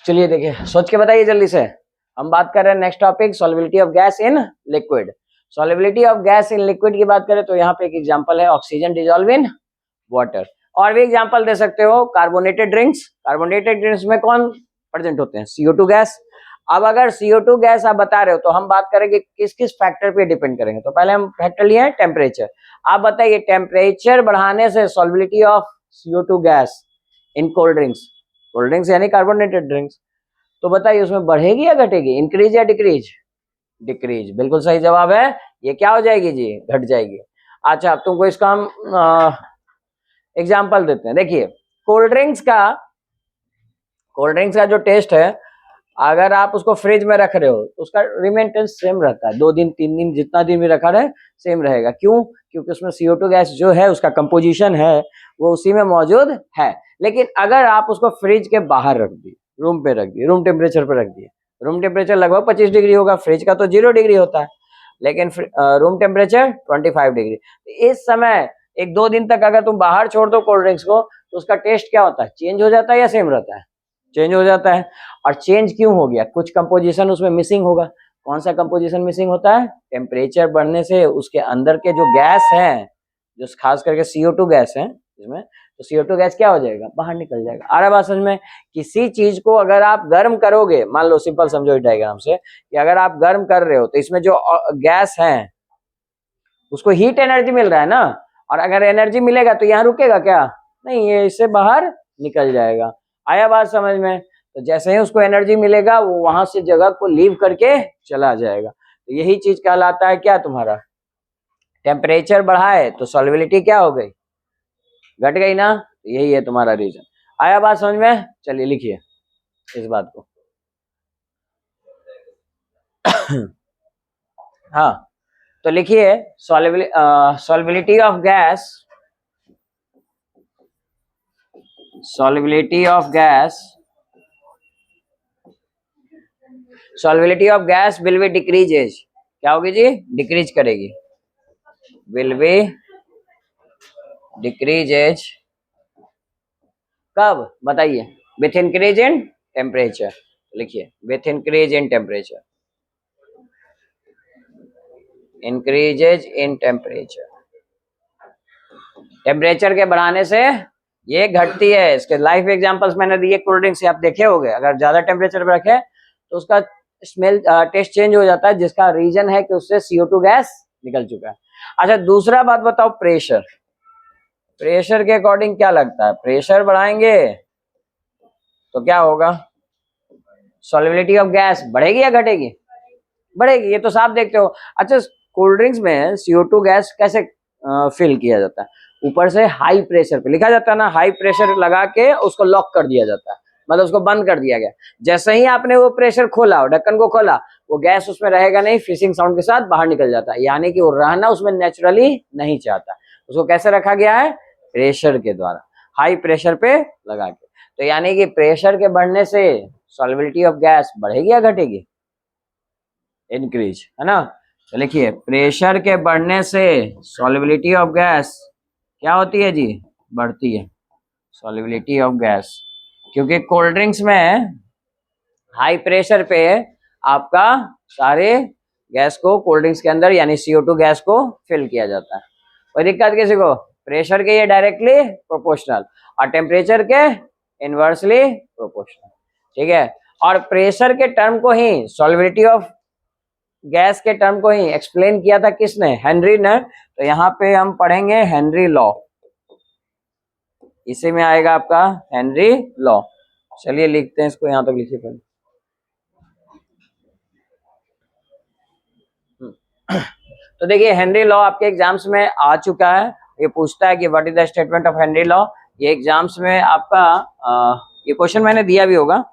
चलिए देखिए, सोच के बताइए जल्दी से। हम बात कर रहे हैं next topic, solubility of gas in liquid. Solubility of gas in liquid की बात करें तो यहाँ पे एक एग्जांपल है ऑक्सीजन डिसॉल्व इन वाटर। और भी एग्जांपल दे सकते हो, कार्बोनेटेड ड्रिंक्स। कार्बोनेटेड ड्रिंक्स में कौन प्रेजेंट होते हैं? CO2 gas. अब अगर CO2 गैस आप बता रहे हो तो हम बात करेंगे किस किस फैक्टर पे डिपेंड करेंगे। तो पहले हम फैक्टर लिए हैं टेम्परेचर। आप बताइए टेम्परेचर बढ़ाने से solubility of CO2 gas in cold drinks, cold drinks यानी कार्बोनेटेड ड्रिंक्स, तो बताइए उसमें बढ़ेगी या घटेगी, इंक्रीज या डिक्रीज? डिक्रीज, बिल्कुल सही जवाब है। ये क्या हो जाएगी जी? घट जाएगी। अच्छा, अब तुमको इसका हम एग्जाम्पल देते हैं। देखिए कोल्ड ड्रिंक्स का जो टेस्ट है, अगर आप उसको फ्रिज में रख रहे हो तो उसका रिमेंटेंस सेम रहता है, 2 दिन 3 दिन, जितना दिन भी रखा रहे सेम रहेगा। क्यों? क्योंकि उसमें CO2 गैस जो है उसका कंपोजिशन है वो उसी में मौजूद है। लेकिन अगर आप उसको फ्रिज के बाहर रख दिए, रूम पे रख दिए, रूम टेम्परेचर पे रख दिए, रूम टेम्परेचर लगभग 25 डिग्री होगा, फ्रिज का तो 0 डिग्री होता है, लेकिन रूम टेम्परेचर 25 डिग्री। इस समय 1-2 दिन तक अगर तुम बाहर छोड़ दो कोल्ड ड्रिंक्स को तो उसका टेस्ट क्या होता है? चेंज हो जाता है या सेम रहता है? चेंज हो जाता है। और चेंज क्यों हो गया? कुछ कंपोजिशन उसमें मिसिंग होगा। कौन सा कंपोजिशन मिसिंग होता है? टेम्परेचर बढ़ने से उसके अंदर के जो गैस हैं, जो खास करके CO2 गैस है इसमें, तो CO2 गैस क्या हो जाएगा? बाहर निकल जाएगा। आ रहा बात समझ में? किसी चीज को अगर आप गर्म करोगे, मान लो सिंपल समझो इस डायग्राम से कि अगर आप गर्म कर रहे हो तो इसमें जो गैस है उसको हीट एनर्जी मिल रहा है ना, और अगर एनर्जी मिलेगा तो यहाँ रुकेगा क्या? नहीं, ये इससे बाहर निकल जाएगा। आया बात समझ में? तो जैसे ही उसको एनर्जी मिलेगा वो वहां से जगह को लीव करके चला जाएगा। तो यही चीज कहलाता है क्या तुम्हारा? टेम्परेचर बढ़ा है तो सॉल्युबिलिटी क्या हो गई? घट गई ना। यही है तुम्हारा रीजन। आया बात समझ में? चलिए लिखिए इस बात को। हाँ, तो लिखिए solubility of gas, solubility of gas will be decreases। क्या होगी जी? डिक्रीज करेगी। will be decreases कब बताइए? with increase in temperature। लिखिए with increase in temperature, increases in temperature। Temperature के बढ़ाने से ये घटती है। इसके लाइफ एग्जांपल्स मैंने दिए कोल्ड ड्रिंक्स से, आप देखे होंगे। अगर ज्यादा टेम्परेचर पे रखे तो उसका स्मेल टेस्ट चेंज हो जाता है, जिसका रीजन है कि उससे CO2 गैस निकल चुका है। अच्छा, दूसरा बात बताओ, प्रेशर। प्रेशर के अकॉर्डिंग क्या लगता है? प्रेशर बढ़ाएंगे तो क्या होगा? सॉल्युबिलिटी ऑफ गैस बढ़ेगी या घटेगी? बढ़ेगी, ये तो साफ देखते हो। अच्छा, कोल्ड ड्रिंक्स में CO2 गैस कैसे फिल किया जाता है? ऊपर से हाई प्रेशर पे लिखा जाता है ना, हाई प्रेशर लगा के उसको लॉक कर दिया जाता है, मतलब उसको बंद कर दिया गया। जैसे ही आपने वो प्रेशर खोला, ढक्कन को खोला, वो गैस उसमें रहेगा नहीं, फिशिंग साउंड के साथ बाहर निकल जाता है। यानी कि वो रहना उसमें नेचुरली नहीं चाहता। उसको कैसे रखा गया है? प्रेशर के द्वारा, हाई प्रेशर पे लगा के। तो यानी कि प्रेशर के बढ़ने से सॉल्युबिलिटी ऑफ गैस बढ़ेगी या घटेगी? इंक्रीज, है ना। तो लिखिए प्रेशर के बढ़ने से सॉल्युबिलिटी ऑफ गैस क्या होती है जी? बढ़ती है सॉल्युबिलिटी ऑफ गैस। क्योंकि कोल्ड ड्रिंक्स में हाई प्रेशर पे आपका सारे गैस को कोल्ड ड्रिंक्स के अंदर यानी CO2 गैस को फिल किया जाता है। कोई दिक्कत किसी को? प्रेशर के ये डायरेक्टली प्रोपोर्शनल और टेम्परेचर के इनवर्सली प्रोपोर्शनल, ठीक है। और प्रेशर के टर्म को ही, सॉल्युबिलिटी ऑफ गैस के टर्म को ही एक्सप्लेन किया था किसने? हेनरी ने। तो यहाँ पे हम पढ़ेंगे हेनरी लॉ, इसी में आएगा आपका हेनरी लॉ। चलिए लिखते हैं इसको, यहाँ तक लिखिए पहले। तो देखिए हेनरी लॉ आपके एग्जाम्स में आ चुका है। ये पूछता है कि what is the statement of Henry law. ये एग्जाम्स में आपका ये क्वेश्चन मैंने दिया भी होगा।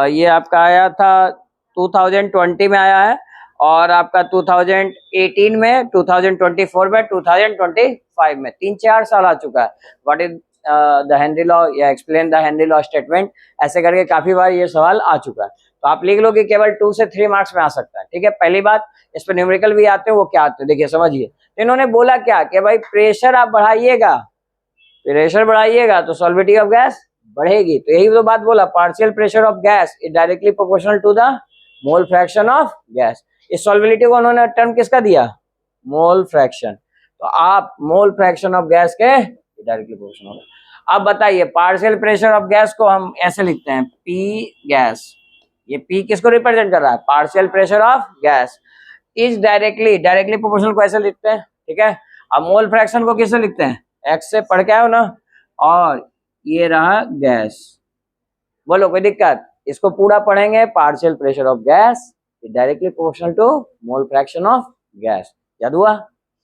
ये आपका आया था 2020 में आया है, और आपका 2018 में, 2024 में, 2025 में, 3-4 साल आ चुका है। What is the Henry law या explain the Henry law statement, ऐसे करके काफी बार ये सवाल आ चुका है। तो आप लिख लो कि केवल 2 से 3 मार्क्स में आ सकता है, ठीक है। पहली बात, इस पर न्यूमेरिकल भी आते हैं, वो क्या आते हैं देखिए समझिए। तो इन्होंने बोला क्या कि भाई प्रेशर आप बढ़ाइएगा प्रेशर बढ़ाइएगा तो सॉल्विटी ऑफ गैस बढ़ेगी। तो यही तो बात बोला, partial pressure of gas is directly proportional to the mole fraction of gas. इस सॉल्विलिटी को उन्होंने टर्म किसका दिया, मोल फ्रैक्शन। तो आप मोल फ्रैक्शन ऑफ गैस के डायरेक्टली प्रोपोर्शनल होगा। अब बताइए पार्शियल प्रेशर ऑफ गैस को हम ऐसे लिखते हैं पी गैस। ये पी किसको रिप्रेजेंट कर रहा है, partial pressure of gas is directly proportional को ऐसे लिखते हैं, ठीक है। अब मोल फ्रैक्शन को किससे लिखते हैं, एक्स से पढ़ के आओ ना, और ये रहा गैस। बोलो कोई दिक्कत, इसको पूरा पढ़ेंगे, partial pressure of gas directly proportional to mole fraction of gas. याद हुआ,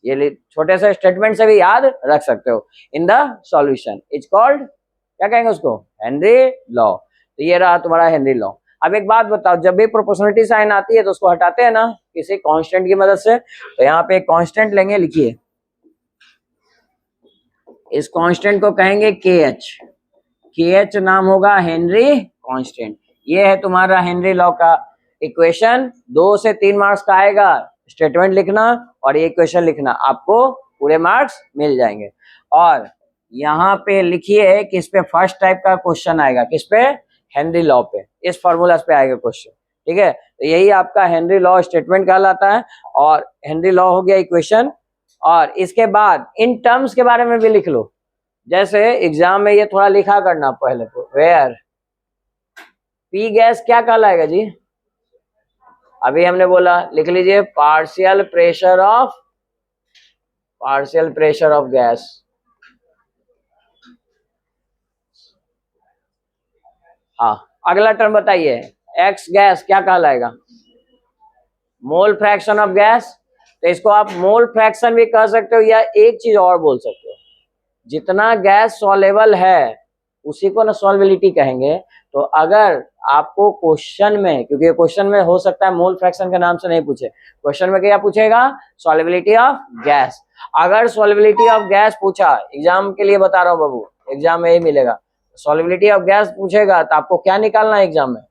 ये छोटे से स्टेटमेंट से भी याद रख सकते हो। In the solution is called, क्या कहेंगे उसको, हेनरी लॉ। तो ये रहा तुम्हारा हेनरी लॉ। अब एक बात बताओ, जब भी प्रोपोर्शनलिटी साइन आती है तो उसको हटाते हैं ना किसी कांस्टेंट की मदद से। तो यहाँ पे एक कांस्टेंट लेंगे, लिखिए इस कांस्टेंट को कहेंगे के एच नाम होगा हेनरी कांस्टेंट। ये है तुम्हारा हेनरी लॉ का इक्वेशन। 2 से 3 मार्क्स का आएगा, स्टेटमेंट लिखना और ये इक्वेशन लिखना, आपको पूरे मार्क्स मिल जाएंगे। और यहाँ पे लिखिए कि इस पे फर्स्ट टाइप का क्वेश्चन आएगा, किस पे, हेनरी लॉ पे, इस फॉर्मूला पे आएगा क्वेश्चन, ठीक है। तो यही आपका हेनरी लॉ स्टेटमेंट कहलाता है और हेनरी लॉ हो गया इक्वेशन। और इसके बाद इन टर्म्स के बारे में भी लिख लो, जैसे एग्जाम में ये थोड़ा लिखा करना पहले तो, वेयर पी गैस क्या कहलाएगा जी, अभी हमने बोला, लिख लीजिए पार्शियल प्रेशर ऑफ गैस। हाँ, अगला टर्म बताइए, एक्स गैस क्या कहलाएगा, मोल फ्रैक्शन ऑफ गैस। तो इसको आप मोल फ्रैक्शन भी कह सकते हो, या एक चीज और बोल सकते हो, जितना गैस सॉल्युबल है उसी को ना सॉल्विलिटी कहेंगे। तो अगर आपको क्वेश्चन में, क्योंकि क्वेश्चन में हो सकता है मोल फ्रैक्शन के नाम से नहीं पूछे, क्वेश्चन में क्या पूछेगा, सॉल्युबिलिटी ऑफ गैस। अगर सॉल्युबिलिटी ऑफ गैस पूछा, एग्जाम के लिए बता रहा हूँ बाबू, एग्जाम में ही मिलेगा, सॉल्युबिलिटी ऑफ गैस पूछेगा तो आपको क्या निकालना है एग्जाम में,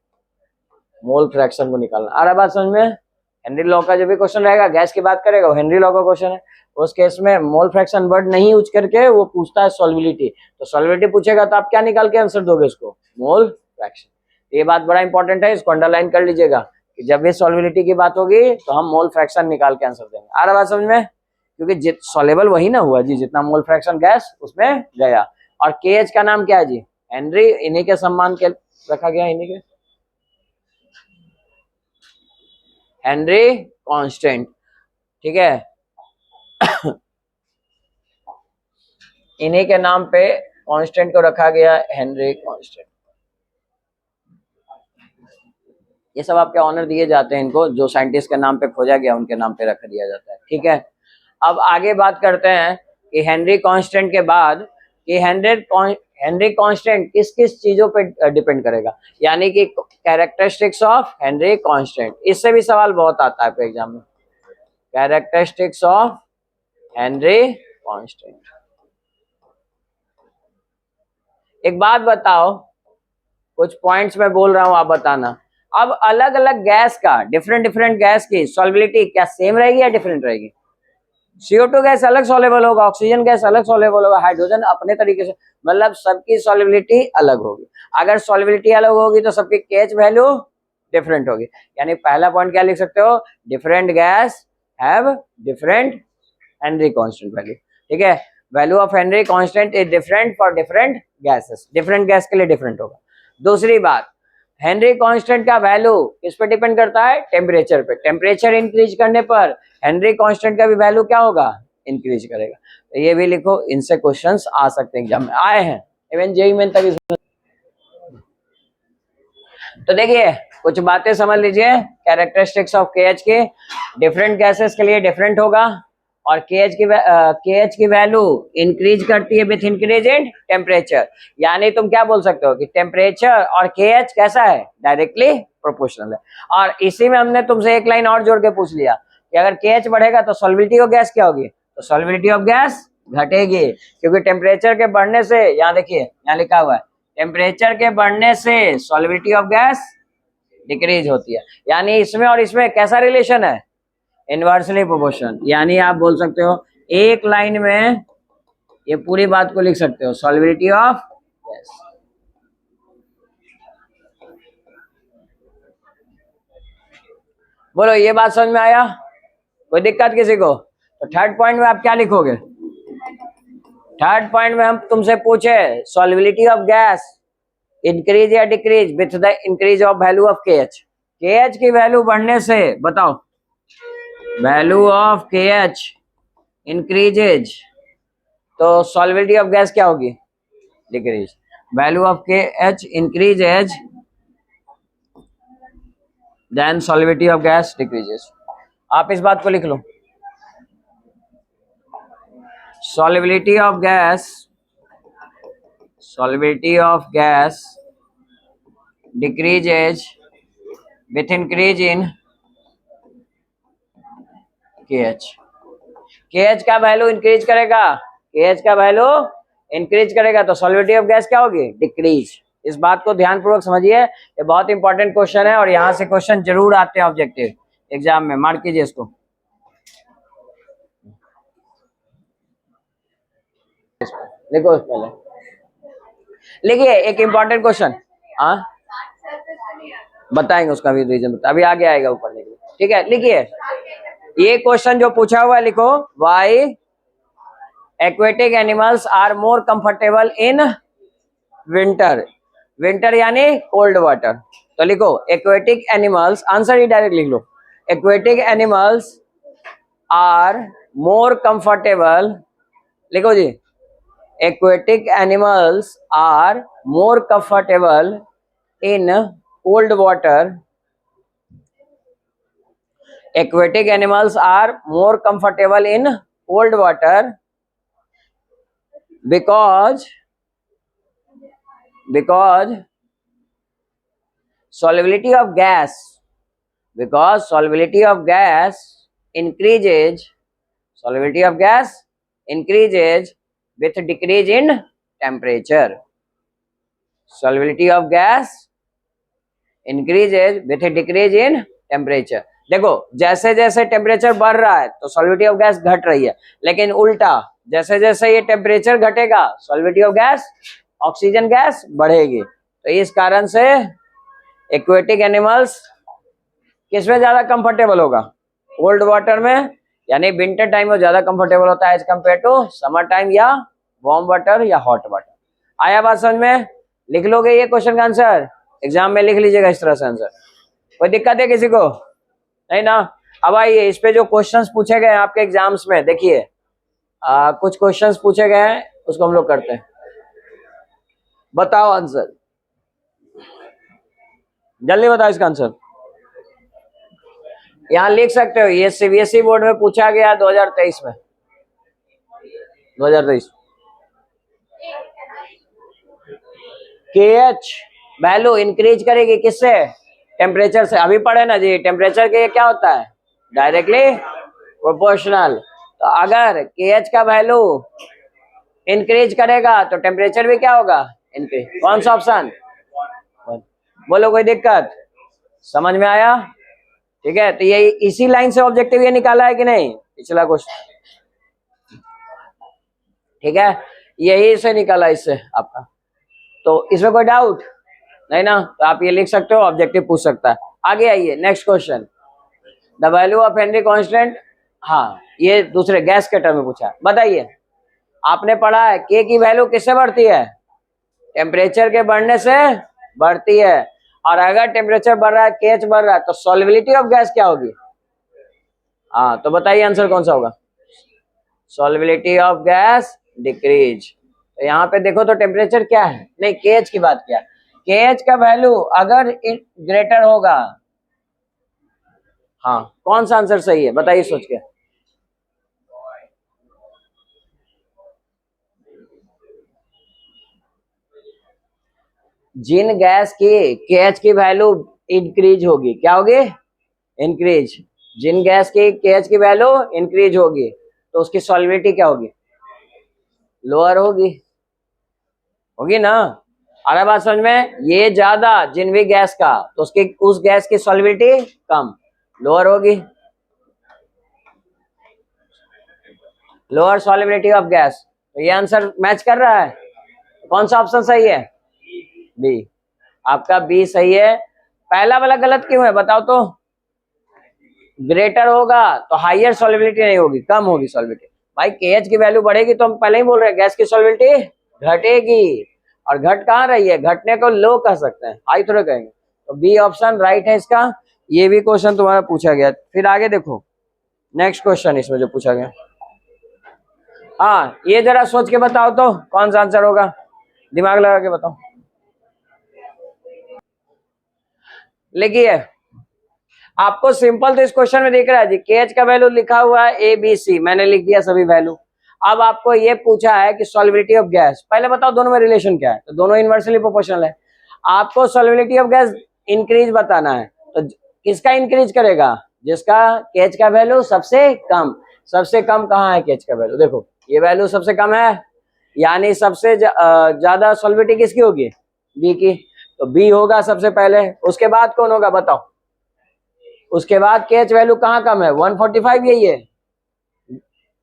मोल फ्रैक्शन को निकालना। आ रहा बात समझ में। हेनरी लॉ का जो भी क्वेश्चन रहेगा, गैस की बात करेगा, वो हेनरी लॉ का क्वेश्चन है, उस केस में मोल फ्रैक्शन वर्ड नहीं यूज करके वो पूछता है सॉल्युबिलिटी। तो सॉल्युबिलिटी पूछेगा तो आप क्या निकाल के आंसर दोगे उसको, मोल फ्रैक्शन। ये बात बड़ा इंपॉर्टेंट है, इसको अंडरलाइन कर लीजिएगा कि जब भी सॉल्युबिलिटी की बात होगी तो हम मोल फ्रैक्शन निकाल के आंसर देंगे। आ रहा बात समझ में, क्योंकि सॉल्युबल वही ना हुआ जी, जितना मोल फ्रैक्शन गैस उसमें गया। और केएच का नाम क्या है जी, हेनरी, इन्हीं के सम्मान के रखा गया, इन्हीं के हेनरी कांस्टेंट, ठीक है। इन्हीं के नाम पे कांस्टेंट को रखा गया हेनरी कांस्टेंट। ये सब आपके ऑनर दिए जाते हैं इनको, जो साइंटिस्ट के नाम पे खोजा गया उनके नाम पे रख दिया जाता है, ठीक है। अब आगे बात करते हैं कि हेनरी कांस्टेंट के बाद कि हेनरी कांस्टेंट किस किस चीजों पे डिपेंड करेगा, यानी कि कैरेक्टरिस्टिक्स ऑफ हेनरी कांस्टेंट। इससे भी सवाल बहुत आता है एग्जाम में, कैरेक्टरिस्टिक्स ऑफ हेनरी कांस्टेंट। एक बात बताओ, कुछ पॉइंट्स मैं बोल रहा हूं आप बताना। अब अलग अलग गैस का, डिफरेंट गैस की सॉल्युबिलिटी क्या सेम रहेगी या डिफरेंट रहेगी। CO2 गैस अलग सॉल्युबल होगा, ऑक्सीजन गैस अलग सॉल्युबल होगा, हाइड्रोजन अपने तरीके से, मतलब सबकी सॉल्युबिलिटी अलग होगी। अगर सॉल्युबिलिटी अलग होगी तो सबकी केएच वैल्यू डिफरेंट होगी। यानी पहला पॉइंट क्या लिख सकते हो, different guys have different Henry constant value, ठीक है। Value of Henry constant is different for different gases, different gas के लिए डिफरेंट होगा। दूसरी बात, हेनरी कांस्टेंट का वैल्यू किस पे डिपेंड करता है, टेम्परेचर पे। टेम्परेचर इंक्रीज करने पर हेनरी कांस्टेंट का भी वैल्यू क्या होगा, इंक्रीज करेगा। तो ये भी लिखो, इनसे क्वेश्चंस आ सकते हैं, एग्जाम में आए हैं, इवन जेईई में तक। तो देखिए कुछ बातें समझ लीजिए, कैरेक्टरिस्टिक्स ऑफ केएच के, डिफरेंट गैसेस के लिए डिफरेंट होगा, और केएच की वैल्यू इंक्रीज करती है विथ इंक्रीज इन टेम्परेचर। यानी तुम क्या बोल सकते हो कि टेम्परेचर और केएच कैसा है, डायरेक्टली प्रोपोर्शनल है। और इसी में हमने तुमसे एक लाइन और जोड़ के पूछ लिया कि अगर केएच बढ़ेगा तो सॉल्युबिलिटी ऑफ गैस क्या होगी, तो सॉल्युबिलिटी ऑफ गैस घटेगी, क्योंकि टेम्परेचर के बढ़ने से, यहाँ देखिए यहाँ लिखा हुआ है, टेम्परेचर के बढ़ने से सॉल्युबिलिटी ऑफ गैस डिक्रीज होती है। यानी इसमें और इसमें कैसा रिलेशन है, इनवर्सली प्रोपोर्शनल। यानी आप बोल सकते हो एक लाइन में ये पूरी बात को लिख सकते हो, सॉल्युबिलिटी ऑफ गैस। बोलो ये बात समझ में आया? कोई दिक्कत किसी को? तो थर्ड पॉइंट में आप क्या लिखोगे? थर्ड पॉइंट में हम तुमसे पूछे सॉल्युबिलिटी ऑफ गैस इंक्रीज या decrease with the increase of value of KH। KH की वैल्यू बढ़ने से बताओ, वैल्यू ऑफ KH इंक्रीजेज, तो सॉल्युबिलिटी ऑफ गैस क्या होगी? Decrease. Value of KH increases then solubility of gas decreases. आप इस बात को लिख लो, solubility of gas decreases with increase in KH। KH का वैल्यू इंक्रीज करेगा, KH का वैल्यू इंक्रीज करेगा तो सॉल्युबिलिटी ऑफ गैस क्या होगी? डिक्रीज। इस बात को ध्यान पूर्वक समझिए, ये बहुत इंपॉर्टेंट क्वेश्चन है और यहाँ से क्वेश्चन जरूर आते हैं ऑब्जेक्टिव एग्जाम में, मार्क कीजिए इसको। देखो पहले लिखिए एक इंपॉर्टेंट क्वेश्चन, हाँ बताएंगे उसका भी रीजन, अभी आगे आएगा ऊपर लिखिए, ठीक है। लिखिए ये क्वेश्चन जो पूछा हुआ है, लिखो why aquatic animals are more comfortable in winter. Winter यानी कोल्ड वाटर। तो लिखो एक्वेटिक एनिमल्स, आंसर ही डायरेक्ट लिख लो, aquatic animals are more comfortable, लिखो जी, aquatic animals are more comfortable in cold water। aquatic animals are more comfortable in cold water because solubility of gas increases with decrease in temperature। solubility of gas increases with decrease in temperature। देखो जैसे जैसे temperature बढ़ रहा है तो solubility of gas घट रही है, लेकिन उल्टा जैसे जैसे ये टेम्परेचर घटेगा solubility of gas, oxygen gas बढ़ेगी। तो इस कारण से एक्वेटिक एनिमल्स किसमें ज्यादा कंफर्टेबल होगा? कोल्ड वाटर में, यानी विंटर टाइम में ज्यादा कंफर्टेबल होता है as compare to summer time या वार्म वाटर या हॉट वाटर। आया बात समझ में? लिख लोगे ये क्वेश्चन का आंसर, एग्जाम में लिख लीजिएगा इस तरह से आंसर। कोई दिक्कत है किसी को? नहीं ना? अब आइए इस पे जो क्वेश्चंस पूछे गए हैं आपके एग्जाम्स में, देखिए कुछ क्वेश्चंस पूछे गए हैं उसको हम लोग करते हैं। बताओ आंसर, जल्दी बताओ इसका आंसर। यहाँ लिख सकते हो, ये CBSE बोर्ड में पूछा गया 2023 में, 2023। KH वैल्यू इंक्रीज करेगी किससे? टेम्परेचर से। अभी पढ़े ना जी, टेम्परेचर के क्या होता है? Directly proportional. तो अगर KH का वैल्यू इंक्रीज करेगा तो टेम्परेचर भी क्या होगा? इंक्रीज। कौन सा ऑप्शन? बोलो कोई दिक्कत? समझ में आया? ठीक है, तो ये इसी लाइन से ऑब्जेक्टिव ये निकाला है कि नहीं, पिछला क्वेश्चन, ठीक है, यही से निकाला इससे आपका। तो इसमें कोई डाउट नहीं ना? तो आप ये लिख सकते हो, ऑब्जेक्टिव पूछ सकता है। आगे आइए next question, the value of Henry constant. हाँ ये दूसरे गैस के टर्म में पूछा। बताइए, आपने पढ़ा है के की वैल्यू किससे बढ़ती है? टेम्परेचर के बढ़ने से बढ़ती है, और अगर टेम्परेचर बढ़ रहा है, KH बढ़ रहा है, तो सॉल्युबिलिटी ऑफ गैस क्या होगी? हाँ तो बताइए आंसर कौन सा होगा? Solubility of gas decrease. तो यहाँ पे देखो तो टेम्परेचर क्या है, नहीं KH की बात क्या है, KH का वैल्यू अगर ग्रेटर होगा, हाँ कौन सा आंसर सही है बताइए सोच के। जिन गैस की KH की वैल्यू इंक्रीज होगी, क्या होगी? इंक्रीज। जिन गैस की KH की वैल्यू इंक्रीज होगी तो उसकी सॉल्युबिलिटी क्या होगी? लोअर होगी, होगी ना? अरे बात समझ में? ये ज्यादा जिन भी गैस का, तो उसकी उस गैस की सॉल्युबिलिटी कम, लोअर होगी, लोअर सॉल्युबिलिटी ऑफ गैस। तो ये आंसर मैच कर रहा है। कौन सा ऑप्शन सही है? बी। आपका बी सही है। पहला वाला गलत क्यों है बताओ तो? ग्रेटर होगा तो हाइयर सॉल्युबिलिटी नहीं होगी, कम होगी सॉल्युबिलिटी। भाई KH की वैल्यू बढ़ेगी तो हम पहले ही बोल रहे हैं गैस की सॉल्युबिलिटी घटेगी, और घट कहाँ रही है? घटने को लो कह सकते हैं, हाई थोड़ा कहेंगे। तो बी ऑप्शन राइट है इसका। ये भी क्वेश्चन तुम्हारा पूछा गया। फिर आगे देखो नेक्स्ट क्वेश्चन इसमें जो पूछा गया। हाँ ये जरा सोच के बताओ तो कौन सा आंसर होगा, दिमाग लगा के बताओ। लिखिए आपको सिंपल तो इस क्वेश्चन में दिख रहा है जी, KH का वैल्यू लिखा हुआ है ABC, मैंने लिख दिया सभी वैल्यू। अब आपको ये पूछा है कि सॉल्युबिलिटी ऑफ गैस, पहले बताओ दोनों में रिलेशन क्या है? तो दोनों इनवर्सली प्रोपोर्शनल है। आपको सॉल्युबिलिटी ऑफ गैस इंक्रीज बताना है, तो किसका इंक्रीज करेगा? जिसका KH का वैल्यू सबसे कम। सबसे कम कहाँ है KH का वैल्यू? देखो ये वैल्यू सबसे कम है, यानी सबसे ज्यादा सॉल्युबिलिटी किसकी होगी? बी की। तो बी होगा सबसे पहले, उसके बाद कौन होगा बताओ? उसके बाद KH वैल्यू कहाँ कम है? 145, यही है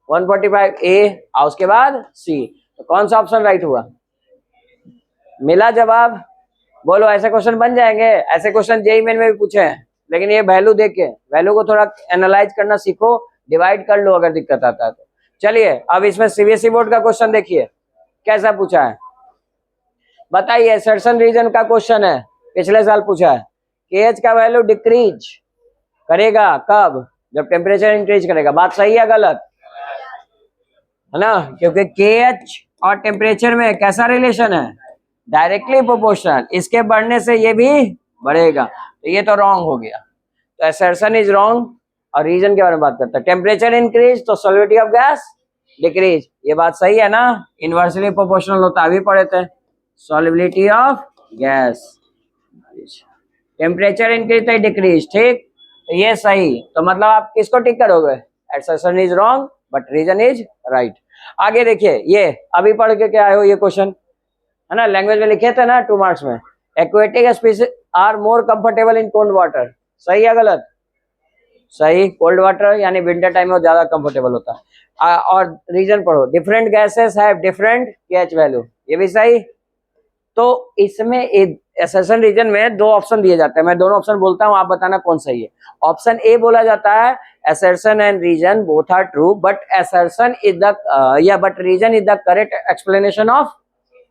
145 ए, और उसके बाद सी। तो कौन सा ऑप्शन राइट हुआ? मिला जवाब? बोलो ऐसे क्वेश्चन बन जाएंगे। ऐसे क्वेश्चन जेईई मेन में भी पूछे हैं, लेकिन ये वैल्यू देख के, वैल्यू को थोड़ा एनालाइज करना सीखो, डिवाइड कर लो अगर दिक्कत आता है तो। चलिए अब इसमें सीबीएसई बोर्ड का क्वेश्चन देखिए कैसा पूछा है, बताइए। असर्शन रीजन का क्वेश्चन है, पिछले साल पूछा है। KH का वैल्यू डिक्रीज करेगा कब? जब टेम्परेचर इंक्रीज करेगा। बात सही है गलत? है ना, क्योंकि KH और टेम्परेचर में कैसा रिलेशन है? Directly proportional. इसके बढ़ने से ये भी बढ़ेगा, तो ये तो रॉन्ग हो गया। तो असर्शन इज रॉन्ग। और रीजन के बारे में बात करता है, टेम्परेचर इंक्रीज तो सॉल्युबिलिटी ऑफ गैस डिक्रीज। ये बात सही है ना? इनवर्सली प्रोपोर्शनल होता है, अभी पढ़े थे। Solubility of gas, temperature increase तो डिक्रीज, ठीक। तो ये सही, तो मतलब आप किसको टिक करोगे? Assertion is wrong but reason is right. आगे देखिए, ये अभी पढ़ के क्या आए हो, ये क्वेश्चन है ना, लैंग्वेज में लिखे थे ना 2 मार्क्स में। Aquatic species are more comfortable in cold water, सही है गलत? सही। कोल्ड वाटर यानी विंटर टाइम में ज्यादा कंफर्टेबल होता है। और रीजन पढ़ो, different gases have different KH value, ये भी सही। तो इसमें असर्शन रीजन में 2 ऑप्शन दिए जाते हैं, मैं दोनों ऑप्शन बोलता हूं, आप बताना कौन सही है। ऑप्शन ए बोला जाता है assertion and reason both are true but assertion is the but reason is the correct explanation of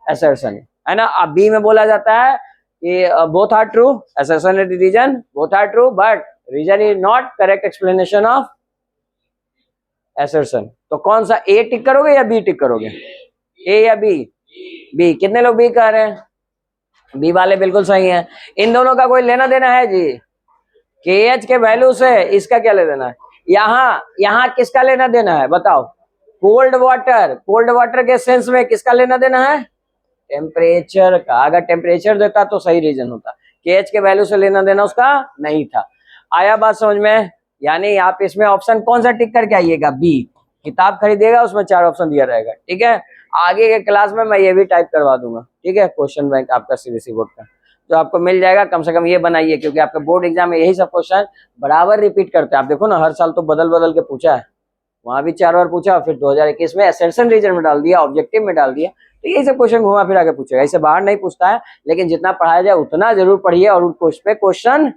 assertion, है ना। अब बी में बोला जाता है कि both are true, assertion and reason both are true but reason is not correct explanation of assertion। तो कौन सा ए टिक करोगे या बी टिक करोगे? ए या बी? बी। कितने लोग बी कह रहे हैं? बी वाले बिल्कुल सही हैं। इन दोनों का कोई लेना देना है जी? KH के वैल्यू से इसका क्या लेना देना है? यहाँ किसका लेना देना है बताओ? कोल्ड वाटर के सेंस में किसका लेना देना है? टेम्परेचर का। अगर टेम्परेचर देता तो सही रीजन होता, KH के वैल्यू से लेना देना उसका नहीं था। आया बात समझ में? यानी आप इसमें ऑप्शन कौन सा टिक करके आइएगा? बी। किताब खरीदिएगा उसमें 4 ऑप्शन दिया रहेगा, ठीक है। आगे के क्लास में मैं ये भी टाइप करवा दूंगा, ठीक है। क्वेश्चन बैंक आपका सीबीएसई बोर्ड का तो आपको मिल जाएगा, कम से कम ये बनाइए, क्योंकि आपका बोर्ड एग्जाम में यही सब क्वेश्चन बराबर रिपीट करते हैं। आप देखो ना, हर साल तो बदल बदल के पूछा है, वहां भी 4 बार पूछा, फिर 2021 में असर्शन रीजन में डाल दिया, ऑब्जेक्टिव में डाल दिया। तो यही सब क्वेश्चन घुमा फिरा के पूछेगा, इससे बाहर नहीं पूछता है। लेकिन जितना पढ़ाया जाए उतना जरूर पढ़िए और उस पे क्वेश्चन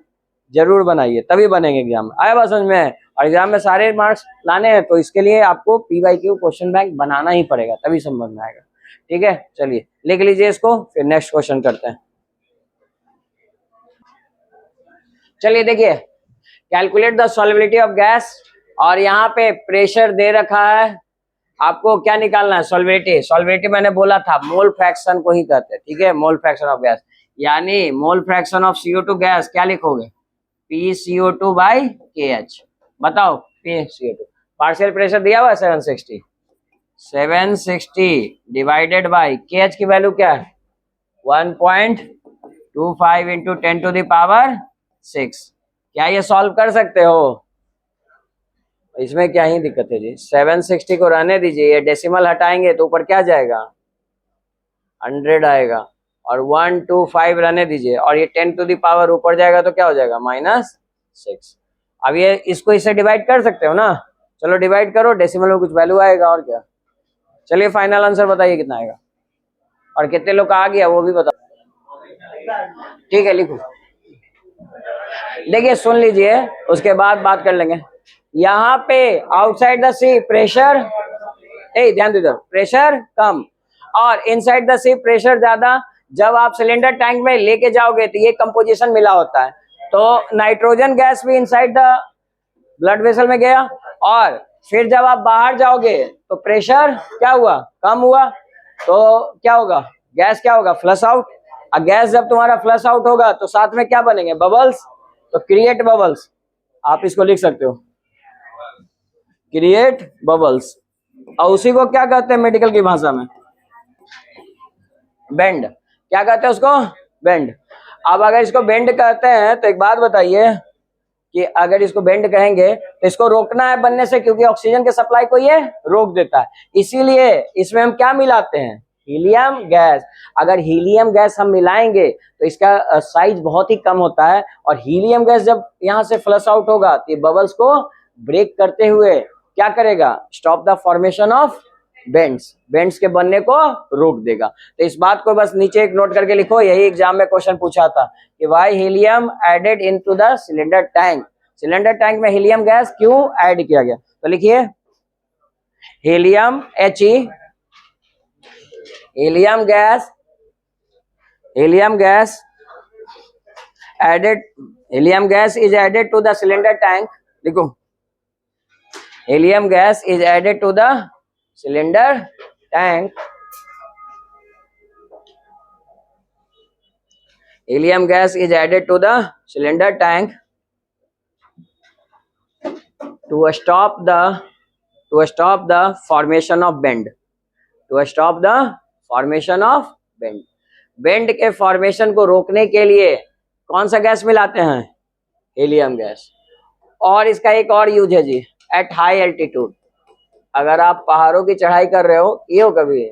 जरूर बनाइए, तभी बनेंगे एग्जाम में। आया बात समझ में? और एग्जाम में सारे मार्क्स लाने हैं तो इसके लिए आपको PYQ क्वेश्चन बैंक बनाना ही पड़ेगा, तभी समझ में आएगा, ठीक है। चलिए लिख लीजिए इसको, फिर नेक्स्ट क्वेश्चन करते हैं। चलिए देखिए, calculate the solubility of gas, और यहाँ पे प्रेशर दे रखा है, आपको क्या निकालना है? सॉल्युबिलिटी मैंने बोला था मोल फ्रैक्शन को ही कहते हैं, ठीक है। मोल फ्रैक्शन ऑफ गैस यानी मोल फ्रैक्शन ऑफ CO2 गैस क्या लिखोगे? PCO2 by KH। बताओ PCO2, पार्शियल प्रेशर दिया हुआ है 760 डिवाइडेड बाई KH की वैल्यू क्या है? 1.25 इंटू 10⁻⁶। क्या ये सॉल्व कर सकते हो? इसमें क्या ही दिक्कत है जी, 760 को रहने दीजिए, ये डेसिमल हटाएंगे तो ऊपर क्या जाएगा? 100 आएगा, और 125 रहने दीजिए, और ये 10 ऊपर जाएगा तो क्या हो जाएगा? -6। अब ये इसको इससे डिवाइड कर सकते हो ना, चलो डिवाइड करो, डेसिमल में कुछ वैल्यू आएगा, और क्या। चलिए फाइनल आंसर बताइए कितना आएगा, और कितने लोग का आ गया वो भी बताओ। ठीक है लिखो। देखिए सुन लीजिए, उसके बाद बात कर लेंगे। यहाँ पे आउटसाइड द सी प्रेशर, ध्यान दो इधर, प्रेशर कम और इनसाइड द सी प्रेशर ज्यादा। जब आप सिलेंडर टैंक में लेके जाओगे तो ये कंपोजिशन मिला होता है, तो नाइट्रोजन गैस भी इनसाइड द ब्लड वेसल में गया, और फिर जब आप बाहर जाओगे तो प्रेशर क्या हुआ, कम हुआ, तो क्या होगा, गैस क्या होगा, फ्लश आउट। और गैस जब तुम्हारा फ्लश आउट होगा तो साथ में क्या बनेंगे, बबल्स, तो क्रिएट बबल्स, आप इसको लिख सकते हो, क्रिएट बबल्स। और उसी को क्या कहते हैं मेडिकल की भाषा में, बेंड। क्या कहते हैं उसको, बेंड। अब अगर इसको बेंड कहते हैं तो एक बात बताइए कि अगर इसको बेंड कहेंगे तो इसको रोकना है बनने से, क्योंकि ऑक्सीजन के सप्लाई को ये रोक देता है। इसीलिए इसमें हम क्या मिलाते हैं, हीलियम गैस। अगर हीलियम गैस हम मिलाएंगे तो इसका साइज बहुत ही कम होता है, और हीलियम गैस जब यहाँ से फ्लश आउट होगा तो ये बबल्स को ब्रेक करते हुए क्या करेगा, stop the formation of bends, bends के बनने को रोक देगा। तो इस बात को बस नीचे एक नोट करके लिखो, यही एग्जाम में क्वेश्चन पूछा था कि why helium added into the cylinder tank, cylinder tank में हीलियम गैस क्यों ऐड किया गया। तो लिखिए helium He, helium gas, helium gas added, helium gas is added to the cylinder tank, लिखो helium gas is added to the cylinder tank, helium gas is added to the cylinder tank to stop the formation of bend, to stop the formation of bend। Bend के formation को रोकने के लिए कौन सा gas मिलाते हैं, helium gas. और इसका एक और यूज है जी, एट हाई एल्टीट्यूड। अगर आप पहाड़ों की चढ़ाई कर रहे हो, ये हो कभी,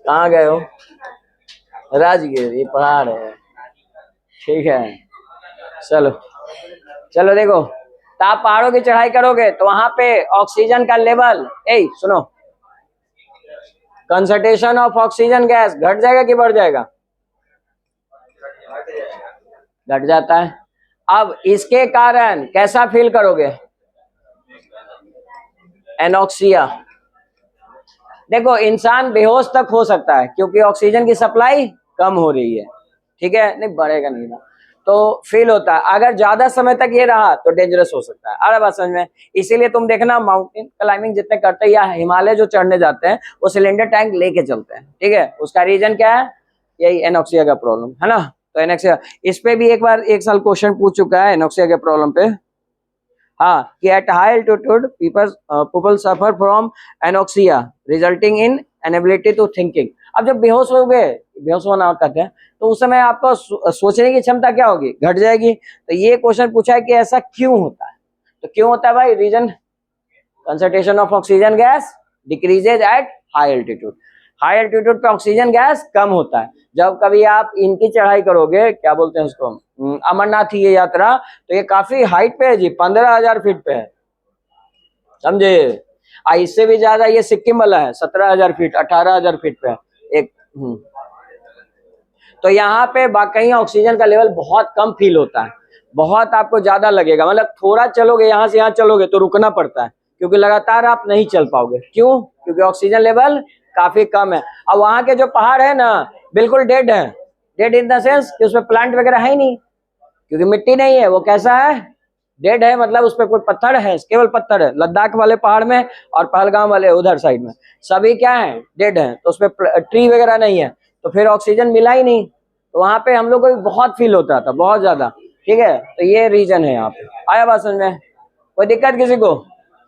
कहाँ गए हो, राजगीर, ये पहाड़ है, ठीक है। चलो चलो देखो, तो आप पहाड़ों की चढ़ाई करोगे तो वहां पे ऑक्सीजन का लेवल, सुनो, कंसंट्रेशन ऑफ ऑक्सीजन गैस घट जाएगा कि बढ़ जाएगा, घट जाता है। अब इसके कारण कैसा फील करोगे, एनोक्सिया। देखो इंसान बेहोश तक हो सकता है क्योंकि ऑक्सीजन की सप्लाई कम हो रही है, ठीक है, नहीं बढ़ेगा नहीं ना, तो फील होता है। अगर ज्यादा समय तक ये रहा तो डेंजरस हो सकता है। अरे बात समझ में। इसीलिए तुम देखना माउंटेन क्लाइंबिंग जितने करते हैं या हिमालय जो चढ़ने जाते हैं वो सिलेंडर टैंक लेके चलते हैं, ठीक है। उसका रीजन क्या है, यही एनोक्सिया का प्रॉब्लम है ना। तो एनोक्सिया, इस पे भी एक बार एक साल क्वेश्चन पूछ चुका है एनोक्सिया के प्रॉब्लम पे, हाँ, कि at high altitude people suffer from anoxia resulting in inability to thinking. अब जब बेहोश हो गए, बेहोश होना कहते हैं, तो उस समय आपको सोचने की क्षमता क्या होगी, घट जाएगी। तो ये क्वेश्चन पूछा है कि ऐसा क्यों होता है। तो क्यों होता है भाई, reason concentration of oxygen gas decreases at high altitude. High altitude पे ऑक्सीजन गैस कम होता है। जब कभी आप इनकी चढ़ाई करोगे, क्या बोलते हैं उसको, अमरनाथ ये यात्रा, तो ये काफी हाइट पे है जी, 15,000 फीट पे है, समझे। इससे भी ज्यादा ये सिक्किम वाला है, 17,000 फीट, 18,000 फीट पे है एक। तो यहाँ पे वाकई ऑक्सीजन का लेवल बहुत कम फील होता है, बहुत आपको ज्यादा लगेगा। मतलब थोड़ा चलोगे, यहाँ से यहाँ चलोगे तो रुकना पड़ता है, क्योंकि लगातार आप नहीं चल पाओगे। क्यों, क्योंकि ऑक्सीजन लेवल काफी कम है। अब वहां के जो पहाड़ है ना, बिल्कुल डेड है। डेड इन द सेंस कि उसमें प्लांट वगैरह है ही नहीं, क्योंकि मिट्टी नहीं है। वो कैसा है, डेड है, मतलब उस पर कोई पत्थर है, केवल पत्थर है। लद्दाख वाले पहाड़ में और पहलगाम वाले उधर साइड में सभी क्या है, डेड है। तो उसमें ट्री वगैरह नहीं है, तो फिर ऑक्सीजन मिला ही नहीं। तो वहां पे हम लोग को भी बहुत फील होता था, बहुत ज्यादा, ठीक है। तो ये रीजन है यहाँ पे। आया बात समझ में, कोई दिक्कत किसी को,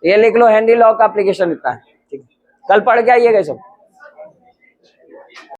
ये लिख लो, हेनरी लॉ का एप्लीकेशन इतना है, ठीक है। कल पढ़ के आइएगा सब।